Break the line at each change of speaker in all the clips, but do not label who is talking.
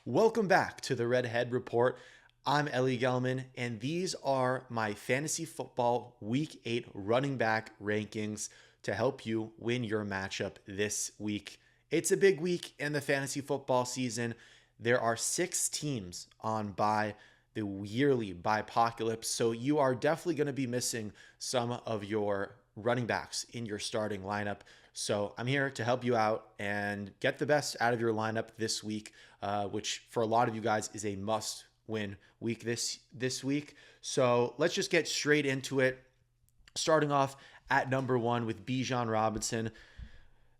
Welcome back to the Redhead Report. I'm Elie Gelman, and these are my fantasy football Week 8 running back rankings to help you win your matchup this week. It's a big week in the fantasy football season. There are 6 teams on bye, the yearly bye-pocalypse, so you are definitely going to be missing some of your running backs in your starting lineup. So I'm here to help you out and get the best out of your lineup this week, which for a lot of you guys is a must-win week this week. So let's just get straight into it. Starting off at number 1 with Bijan Robinson.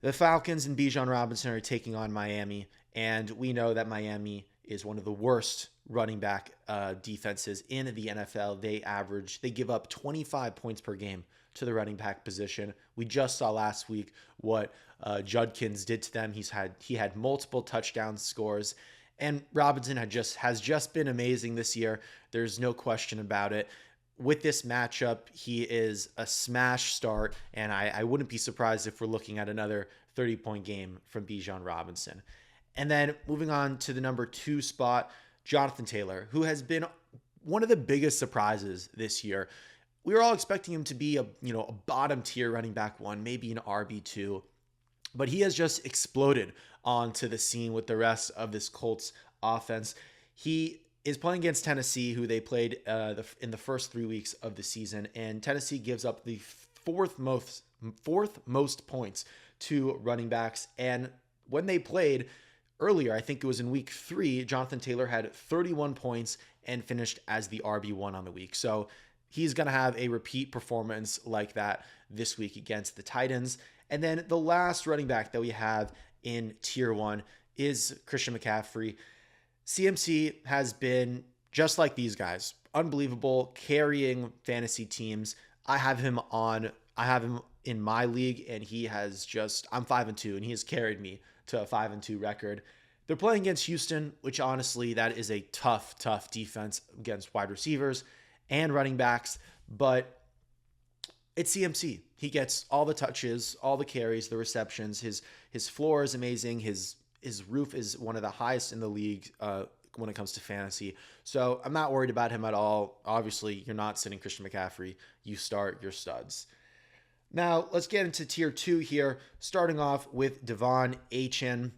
The Falcons and Bijan Robinson are taking on Miami, and we know that Miami is one of the worst running back defenses in the NFL. They give up 25 points per game to the running back position. We just saw last week what Judkins did to them. He had multiple touchdown scores, and Robinson has just been amazing this year. There's no question about it. With this matchup, he is a smash start, and I wouldn't be surprised if we're looking at another 30-point game from Bijan Robinson. And then moving on to the number 2 spot, Jonathan Taylor, who has been one of the biggest surprises this year. We were all expecting him to be a bottom tier running back 1, maybe an RB2, but he has just exploded onto the scene with the rest of this Colts offense. He is playing against Tennessee, who they played in the first 3 weeks of the season, and Tennessee gives up the fourth most points to running backs. And when they played earlier, I think it was in week 3, Jonathan Taylor had 31 points and finished as the RB1 on the week. So he's going to have a repeat performance like that this week against the Titans. And then the last running back that we have in tier 1 is Christian McCaffrey. CMC has been just like these guys, unbelievable, carrying fantasy teams. I have him in my league, and I'm 5-2, and he has carried me to a 5-2 record. They're playing against Houston, which honestly, that is a tough defense against wide receivers and running backs, but it's CMC. He gets all the touches, all the carries, the receptions. His floor is amazing. His roof is one of the highest in the league when it comes to fantasy. So I'm not worried about him at all. Obviously, you're not sitting Christian McCaffrey. You start your studs. Now, let's get into tier 2 here, starting off with Devon Achane.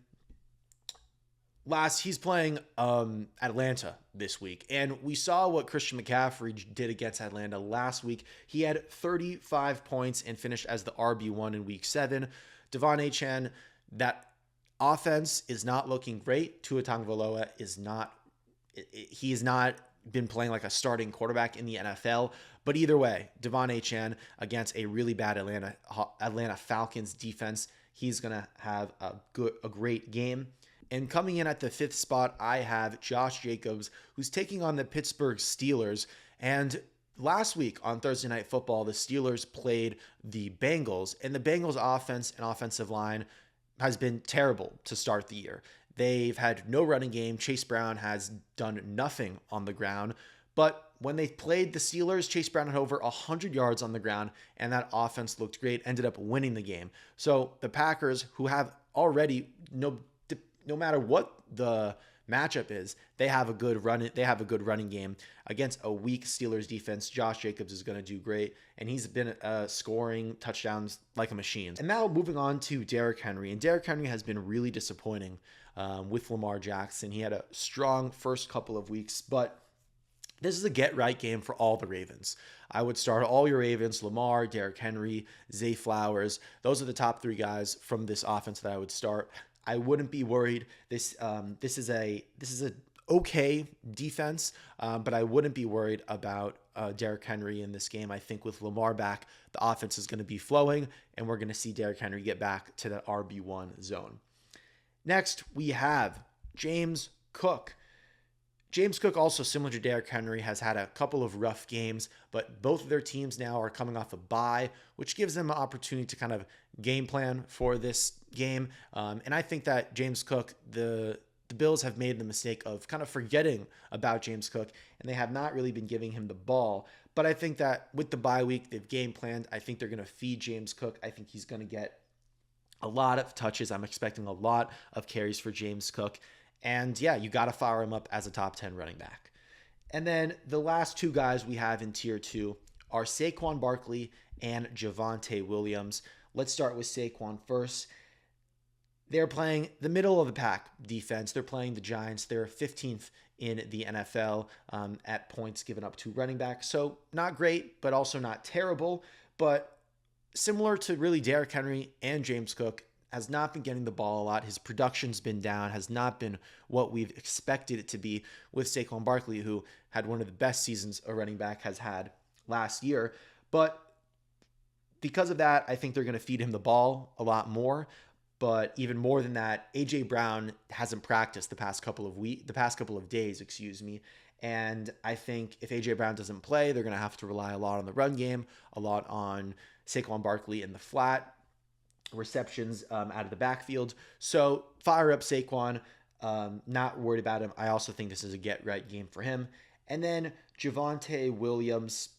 He's playing Atlanta this week, and we saw what Christian McCaffrey did against Atlanta last week. He had 35 points and finished as the RB1 in week 7. Devon Achane, that offense is not looking great. Tua Tagovailoa he has not been playing like a starting quarterback in the NFL. But either way, Devon Achane against a really bad Atlanta Falcons defense, he's going to have a great game. And coming in at the 5th spot, I have Josh Jacobs, who's taking on the Pittsburgh Steelers. And last week on Thursday Night Football, the Steelers played the Bengals, and the Bengals offense and offensive line has been terrible to start the year. They've had no running game. Chase Brown has done nothing on the ground. But when they played the Steelers, Chase Brown had over 100 yards on the ground, and that offense looked great, ended up winning the game. So the Packers, who have already, no matter what the matchup is, they have a good running game against a weak Steelers defense. Josh Jacobs is going to do great, and he's been scoring touchdowns like a machine. And now moving on to Derrick Henry, and Derrick Henry has been really disappointing with Lamar Jackson. He had a strong first couple of weeks, but this is a get-right game for all the Ravens. I would start all your Ravens: Lamar, Derrick Henry, Zay Flowers. Those are the top 3 guys from this offense that I would start. I wouldn't be worried. This is a okay defense, but I wouldn't be worried about Derrick Henry in this game. I think with Lamar back, the offense is going to be flowing, and we're going to see Derrick Henry get back to that RB1 zone. Next, we have James Cook. James Cook, also similar to Derrick Henry, has had a couple of rough games, but both of their teams now are coming off a bye, which gives them an opportunity to kind of game plan for this game. And I think that James Cook, the Bills have made the mistake of kind of forgetting about James Cook, and they have not really been giving him the ball. But I think that with the bye week, they've game planned. I think they're going to feed James Cook. I think he's going to get a lot of touches. I'm expecting a lot of carries for James Cook. And yeah, you got to fire him up as a top 10 running back. And then the last two guys we have in tier two are Saquon Barkley and Javonte Williams. Let's start with Saquon first. They're playing the middle of the pack defense. They're playing the Giants. They're 15th in the NFL at points given up to running back. So not great, but also not terrible. But similar to really Derrick Henry and James Cook, has not been getting the ball a lot. His production's been down, has not been what we've expected it to be with Saquon Barkley, who had one of the best seasons a running back has had last year. But because of that, I think they're going to feed him the ball a lot more. But even more than that, A.J. Brown hasn't practiced the past couple of days, and I think if A.J. Brown doesn't play, they're going to have to rely a lot on the run game, a lot on Saquon Barkley in the flat, receptions out of the backfield. So fire up Saquon. Not worried about him. I also think this is a get-right game for him. And then Javonte Williams.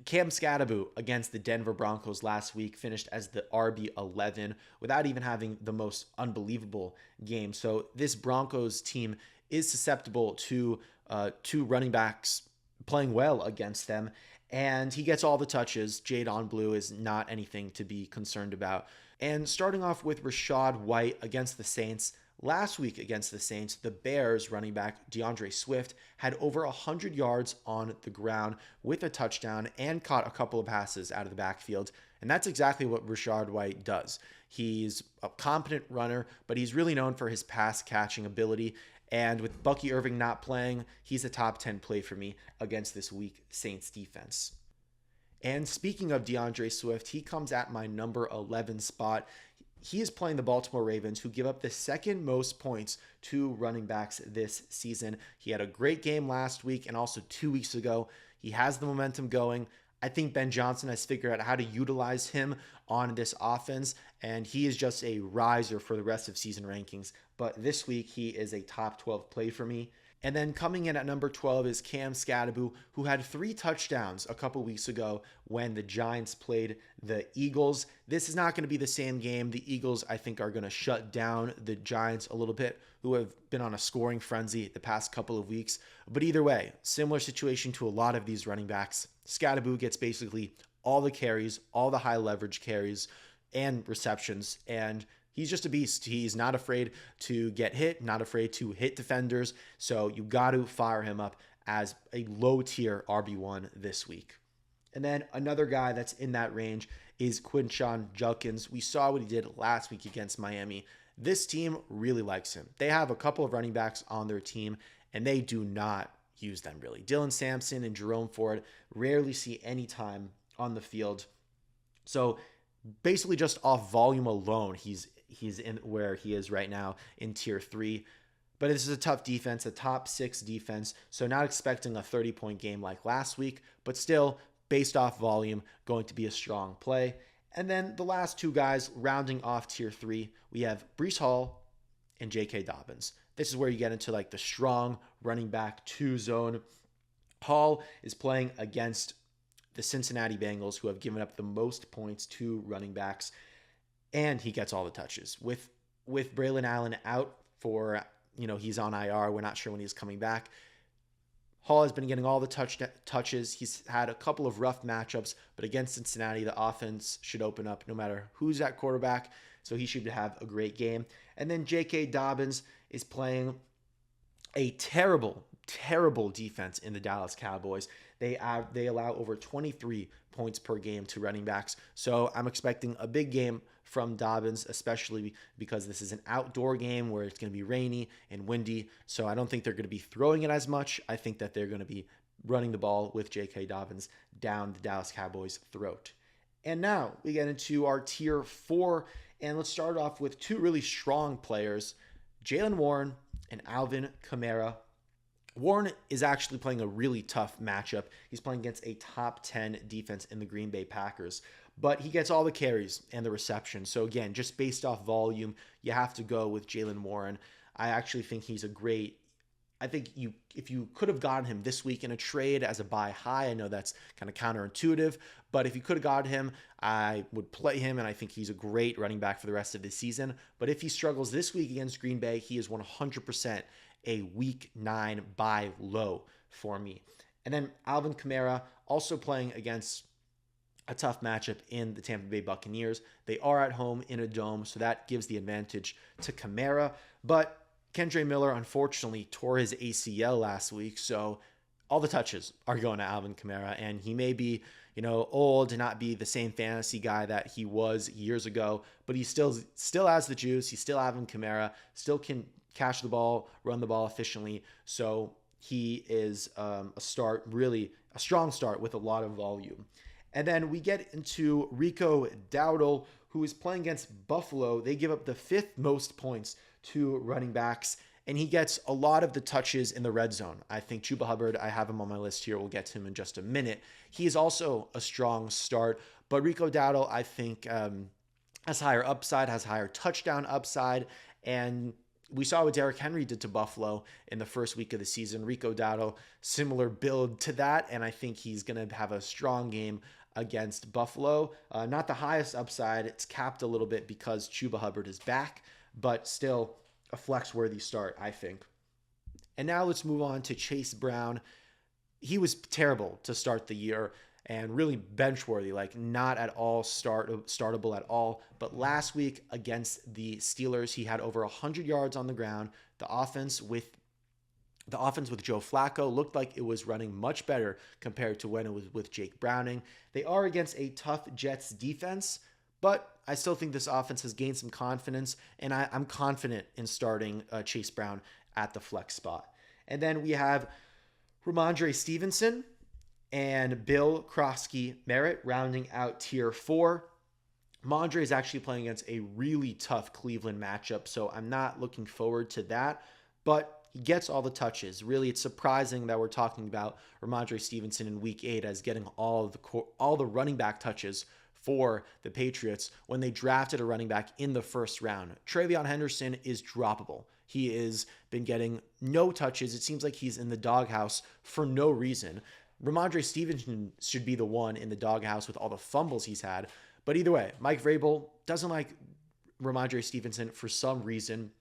Cam Skattebo against the Denver Broncos last week finished as the RB11 without even having the most unbelievable game. So this Broncos team is susceptible to two running backs playing well against them, and he gets all the touches. Jadon Blue is not anything to be concerned about. And starting off with Rachaad White against the Saints. Last week against the Saints, the Bears running back DeAndre Swift had over 100 yards on the ground with a touchdown and caught a couple of passes out of the backfield. And that's exactly what Rachaad White does. He's a competent runner, but he's really known for his pass catching ability. And with Bucky Irving not playing, he's a top 10 play for me against this weak Saints defense. And speaking of DeAndre Swift, he comes at my number 11 spot. He is playing the Baltimore Ravens, who give up the second most points to running backs this season. He had a great game last week and also 2 weeks ago. He has the momentum going. I think Ben Johnson has figured out how to utilize him on this offense, and he is just a riser for the rest of season rankings. But this week, he is a top 12 play for me. And then coming in at number 12 is Cam Skattebo, who had 3 touchdowns a couple weeks ago when the Giants played the Eagles. This is not going to be the same game. The Eagles, I think, are going to shut down the Giants a little bit, who have been on a scoring frenzy the past couple of weeks. But either way, similar situation to a lot of these running backs. Skattebo gets basically all the carries, all the high leverage carries and receptions, and he's just a beast. He's not afraid to get hit, not afraid to hit defenders. So you got to fire him up as a low-tier RB1 this week. And then another guy that's in that range is Quinshon Judkins. We saw what he did last week against Miami. This team really likes him. They have a couple of running backs on their team, and they do not use them really. Dylan Sampson and Jerome Ford rarely see any time on the field. So basically just off volume alone, he's in where he is right now in tier 3. But this is a tough defense, a top 6 defense, so not expecting a 30-point game like last week, but still, based off volume, going to be a strong play. And then the last two guys rounding off tier 3, we have Breece Hall and J.K. Dobbins. This is where you get into like the strong running back 2 zone. Hall is playing against the Cincinnati Bengals, who have given up the most points to running backs, and he gets all the touches. With Braylon Allen out for, he's on IR. We're not sure when he's coming back. Hall has been getting all the touches. He's had a couple of rough matchups, but against Cincinnati, the offense should open up no matter who's at quarterback, so he should have a great game. And then J.K. Dobbins is playing a terrible defense in the Dallas Cowboys. They allow over 23 points per game to running backs. So I'm expecting a big game from Dobbins, especially because this is an outdoor game where it's going to be rainy and windy. So I don't think they're going to be throwing it as much. I think that they're going to be running the ball with J.K. Dobbins down the Dallas Cowboys' throat. And now we get into our tier 4, and let's start off with 2 really strong players, Jaylen Warren and Alvin Kamara. Warren is actually playing a really tough matchup. He's playing against a top 10 defense in the Green Bay Packers, but he gets all the carries and the reception. So again, just based off volume, you have to go with Jaylen Warren. I actually think he's a great I think if you could have gotten him this week in a trade as a buy high, I know that's kind of counterintuitive, but if you could have gotten him, I would play him, and I think he's a great running back for the rest of the season. But if he struggles this week against Green Bay, he is 100% a week 9 buy low for me. And then Alvin Kamara also playing against a tough matchup in the Tampa Bay Buccaneers. They are at home in a dome, so that gives the advantage to Kamara. But Kendre Miller, unfortunately, tore his ACL last week, so all the touches are going to Alvin Kamara, and he may be, old to not be the same fantasy guy that he was years ago, but he still has the juice. He's still Alvin Kamara, still can catch the ball, run the ball efficiently. So he is a strong start with a lot of volume. And then we get into Rico Dowdle, who is playing against Buffalo. They give up the 5th most points to running backs, and he gets a lot of the touches in the red zone. I think Chuba Hubbard, I have him on my list here. We'll get to him in just a minute. He is also a strong start, but Rico Dowdle, I think, has higher upside, has higher touchdown upside, and we saw what Derrick Henry did to Buffalo in the first week of the season. Rico Dowdle, similar build to that, and I think he's going to have a strong game against Buffalo. Not the highest upside. It's capped a little bit because Chuba Hubbard is back, but still a flex-worthy start, I think. And now let's move on to Chase Brown. He was terrible to start the year and really bench-worthy, like not at all startable at all. But last week against the Steelers, he had over 100 yards on the ground. The offense with Joe Flacco looked like it was running much better compared to when it was with Jake Browning. They are against a tough Jets defense, but I still think this offense has gained some confidence, and I'm confident in starting Chase Brown at the flex spot. And then we have Ramondre Stevenson and Bill Krosky-Merritt rounding out tier 4. Mondre is actually playing against a really tough Cleveland matchup, so I'm not looking forward to that, but he gets all the touches. Really, it's surprising that we're talking about Ramondre Stevenson in week 8 as getting all the running back touches for the Patriots when they drafted a running back in the first round. Travion Henderson is droppable. He has been getting no touches. It seems like he's in the doghouse for no reason. Ramondre Stevenson should be the one in the doghouse with all the fumbles he's had. But either way, Mike Vrabel doesn't like Ramondre Stevenson for some reason.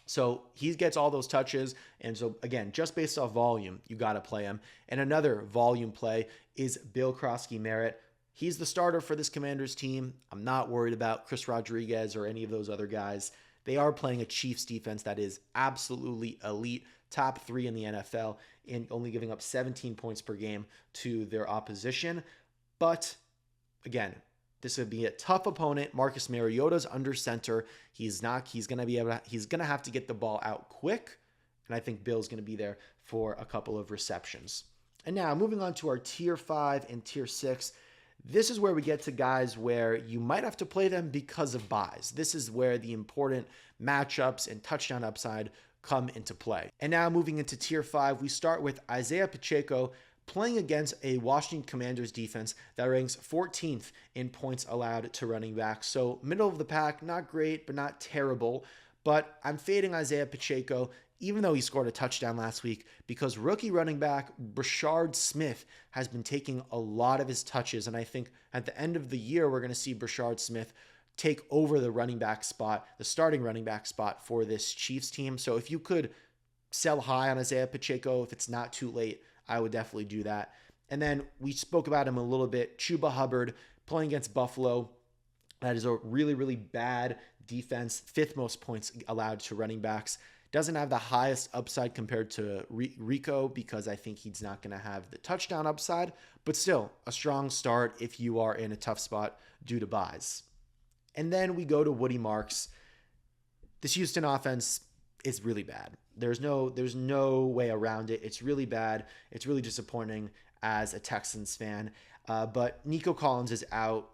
So he gets all those touches. And so, again, just based off volume, you got to play him. And another volume play is Bill Krosky-Merritt. He's the starter for this Commanders team. I'm not worried about Chris Rodriguez or any of those other guys. They are playing a Chiefs defense that is absolutely elite, top 3 in the NFL, and only giving up 17 points per game to their opposition. But again, this would be a tough opponent. Marcus Mariota's under center. He's gonna have to get the ball out quick, and I think Bill's gonna be there for a couple of receptions. And now moving on to our tier 5 and tier 6. This is where we get to guys where you might have to play them because of buys. This is where the important matchups and touchdown upside come into play. And now moving into tier 5, we start with Isaiah Pacheco playing against a Washington Commanders defense that ranks 14th in points allowed to running backs. So middle of the pack, not great, but not terrible. But I'm fading Isaiah Pacheco, even though he scored a touchdown last week, because rookie running back Brashard Smith has been taking a lot of his touches. And I think at the end of the year, we're going to see Brashard Smith take over the running back spot, the starting running back spot for this Chiefs team. So if you could sell high on Isaiah Pacheco, if it's not too late, I would definitely do that. And then we spoke about him a little bit. Chuba Hubbard playing against Buffalo. That is a really, really bad defense. 5th most points allowed to running backs. Doesn't have the highest upside compared to Rico because I think he's not going to have the touchdown upside, but still a strong start if you are in a tough spot due to buys. And then we go to Woody Marks. This Houston offense is really bad. There's no way around it. It's really bad. It's really disappointing as a Texans fan. But Nico Collins is out.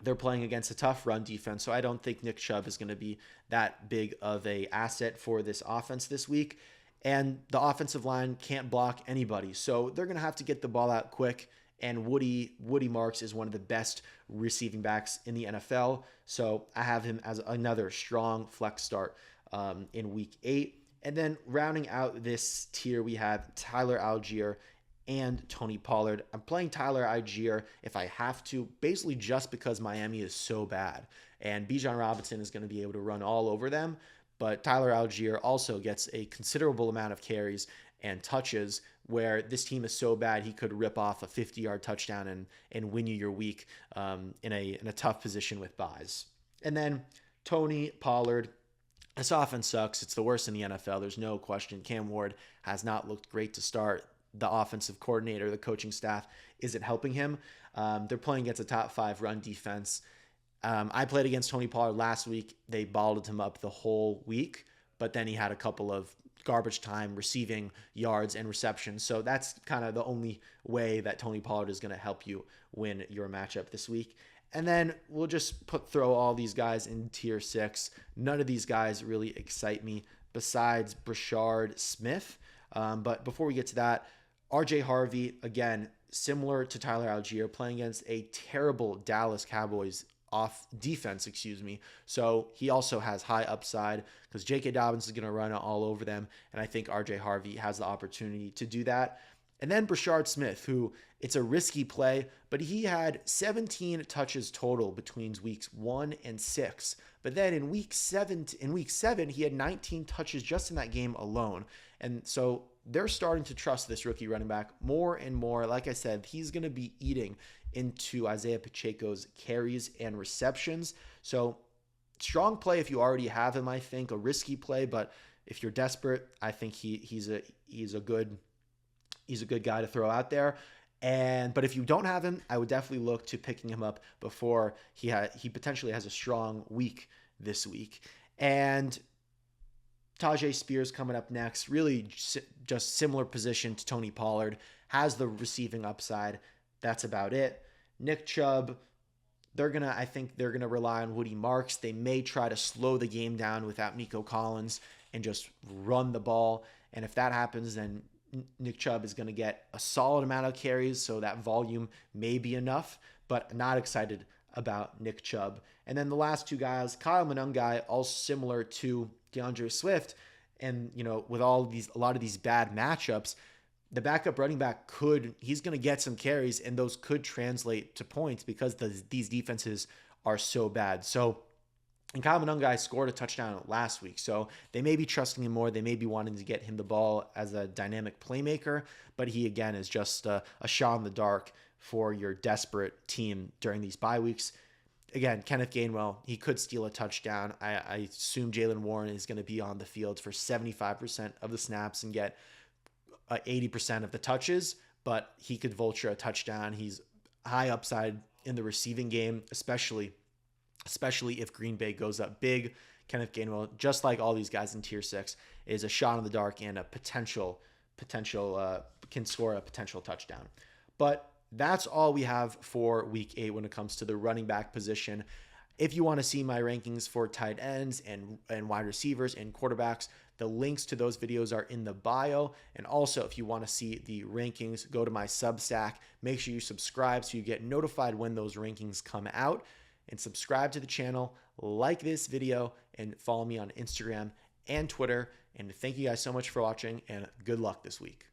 They're playing against a tough run defense, so I don't think Nick Chubb is going to be that big of a asset for this offense this week. And the offensive line can't block anybody, so they're going to have to get the ball out quick. And Woody Marks is one of the best receiving backs in the NFL, so I have him as another strong flex start in Week 8. And then rounding out this tier, we have Tyler Algier and Tony Pollard. I'm playing Tyler Algier if I have to, basically just because Miami is so bad. And Bijan Robinson is going to be able to run all over them. But Tyler Algier also gets a considerable amount of carries and touches where this team is so bad he could rip off a 50-yard touchdown and win you your week in a tough position with buys. And then Tony Pollard. This offense sucks. It's the worst in the NFL. There's no question. Cam Ward has not looked great to start. The offensive coordinator, the coaching staff isn't helping him. They're playing against a top 5 run defense. I played against Tony Pollard last week. They balled him up the whole week, but then he had a couple of garbage time receiving yards and receptions. So that's kind of the only way that Tony Pollard is going to help you win your matchup this week. And then we'll just throw all these guys in tier 6. None of these guys really excite me besides Brashard Smith. But before we get to that, RJ Harvey, again, similar to Tyler Algier, playing against a terrible Dallas Cowboys defense. So he also has high upside because J.K. Dobbins is going to run all over them. And I think RJ Harvey has the opportunity to do that. And then Brashard Smith, who it's a risky play, but he had 17 touches total between weeks 1 and 6. But then in week 7, he had 19 touches just in that game alone. And so they're starting to trust this rookie running back more and more. Like I said, he's going to be eating into Isaiah Pacheco's carries and receptions. So strong play if you already have him, I think. A risky play, but if you're desperate, I think he's a good guy to throw out there. But if you don't have him, I would definitely look to picking him up before he potentially has a strong week this week. And Tajay Spears coming up next, really just similar position to Tony Pollard, has the receiving upside. That's about it. Nick Chubb, I think they're gonna rely on Woody Marks. They may try to slow the game down without Nico Collins and just run the ball. And if that happens, then Nick Chubb is going to get a solid amount of carries, so that volume may be enough, but not excited about Nick Chubb. And then the last 2 guys, Kyle Monangai, all similar to DeAndre Swift, and with a lot of these bad matchups, the backup running back he's going to get some carries, and those could translate to points because these defenses are so bad. And Kyle Monangai scored a touchdown last week, so they may be trusting him more. They may be wanting to get him the ball as a dynamic playmaker, but he, again, is just a shot in the dark for your desperate team during these bye weeks. Again, Kenneth Gainwell, he could steal a touchdown. I assume Jaylen Warren is going to be on the field for 75% of the snaps and get 80% of the touches, but he could vulture a touchdown. He's high upside in the receiving game, especially if Green Bay goes up big. Kenneth Gainwell, just like all these guys in tier 6, is a shot in the dark and a potential can score a potential touchdown. But that's all we have for week 8 when it comes to the running back position. If you want to see my rankings for tight ends and wide receivers and quarterbacks, the links to those videos are in the bio. And also, if you want to see the rankings, go to my Substack. Make sure you subscribe so you get notified when those rankings come out. And subscribe to the channel, like this video, and follow me on Instagram and Twitter. And thank you guys so much for watching, and good luck this week.